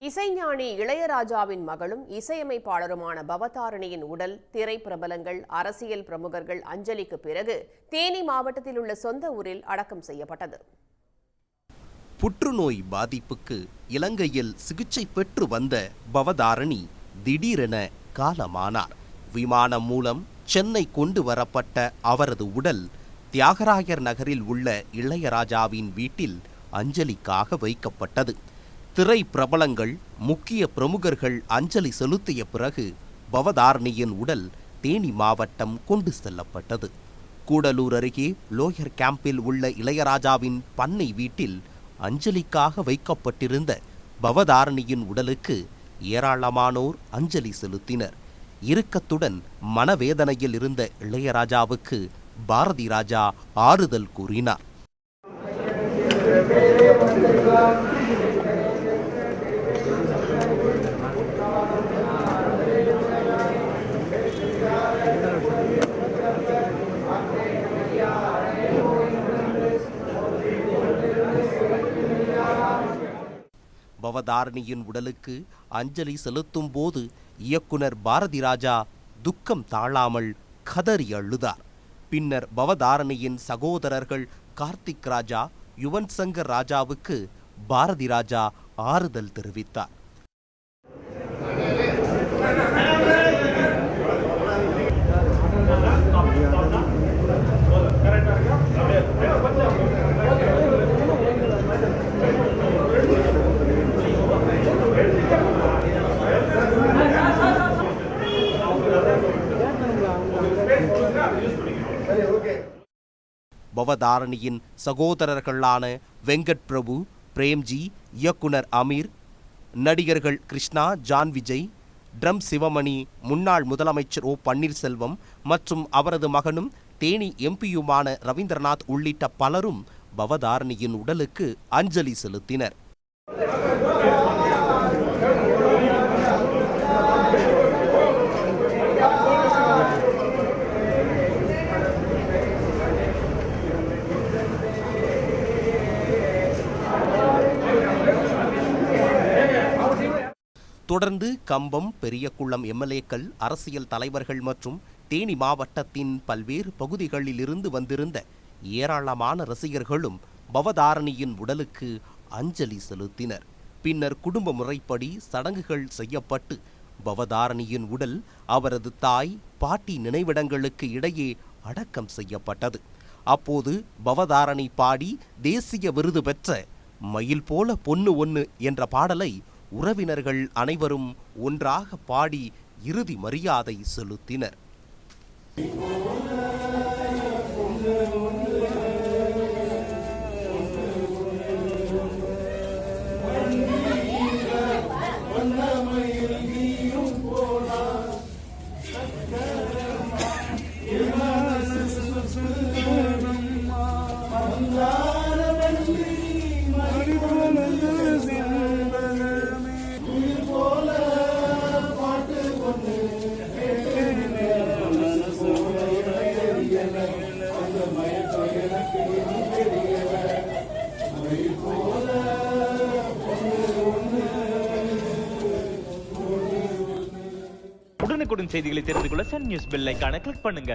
இசைஞானி இளையராஜாவின் மகளும் இசையமைப்பாளருமான பவதாரணியின் உடல் திரை பிரபலங்கள், அரசியல் பிரமுகர்கள் அஞ்சலிக்கு பிறகு தேனி மாவட்டத்தில் உள்ள சொந்த ஊரில் அடக்கம் செய்யப்பட்டது. புற்றுநோய் பாதிப்புக்கு இலங்கையில் சிகிச்சை பெற்று வந்த பவதாரணி திடீரென காலமானார். விமானம் மூலம் சென்னை கொண்டு வரப்பட்ட அவரது உடல் தியாகராயர் நகரில் உள்ள இளையராஜாவின் வீட்டில் அஞ்சலிக்காக வைக்கப்பட்டது. திரை பிரபலங்கள், முக்கிய பிரமுகர்கள் அஞ்சலி செலுத்திய பிறகு பவதாரணியின் உடல் தேனி மாவட்டம் கொண்டு செல்லப்பட்டது. கூடலூர் அருகே லோயர் கேம்பில் உள்ள இளையராஜாவின் பண்ணை வீட்டில் அஞ்சலிக்காக வைக்கப்பட்டிருந்த பவதாரணியின் உடலுக்கு ஏராளமானோர் அஞ்சலி செலுத்தினர். இறுக்கத்துடன் மனவேதனையில் இருந்த இளையராஜாவுக்கு பாரதி ராஜா ஆறுதல் கூறினார். பவதாரணியின் உடலுக்கு அஞ்சலி செலுத்தும் போது இயக்குனர் பாரதி ராஜா துக்கம் தாழாமல் கதறி அழுதார். பின்னர் பவதாரணியின் சகோதரர்கள் கார்த்திக் ராஜா, யுவன் சங்கர் ராஜாவுக்கு பாரதி ராஜா ஆறுதல் தெரிவித்தார். பவதாரணியின் சகோதரர்களான வெங்கட் பிரபு, பிரேம்ஜி, இயக்குனர் அமீர், நடிகர்கள் கிருஷ்ணா, ஜான் விஜய், ட்ரம் சிவமணி, முன்னாள் முதலமைச்சர் ஓ பன்னீர்செல்வம் மற்றும் அவரது மகனும் தேனி எம்பியுமான ரவீந்திரநாத் உள்ளிட்ட பலரும் பவதாரணியின் உடலுக்கு அஞ்சலி செலுத்தினர். தொடர்ந்து கம்பம், பெரியகுளம் எம்எல்ஏக்கள், அரசியல் தலைவர்கள் மற்றும் தேனி மாவட்டத்தின் பல்வேறு பகுதிகளில் இருந்து வந்திருந்த ஏராளமான ரசிகர்களும் பவதாரணியின் உடலுக்கு அஞ்சலி செலுத்தினர். பின்னர் குடும்ப முறைப்படி சடங்குகள் செய்யப்பட்டு பவதாரணியின் உடல் அவரது தாய், பாட்டி நினைவிடங்களுக்கு இடையே அடக்கம் செய்யப்பட்டது. அப்போது பவதாரணி பாடி தேசிய விருது பெற்ற மயில் போல பொண்ணு ஒன்று என்ற பாடலை உறவினர்கள் அனைவரும் ஒன்றாக பாடி இறுதி மரியாதை செலுத்தினர். உடனுக்குடன் செய்திகளை தெரிந்து கொள்ள சன் நியூஸ் பெல் ஐகானை கிளிக் பண்ணுங்க.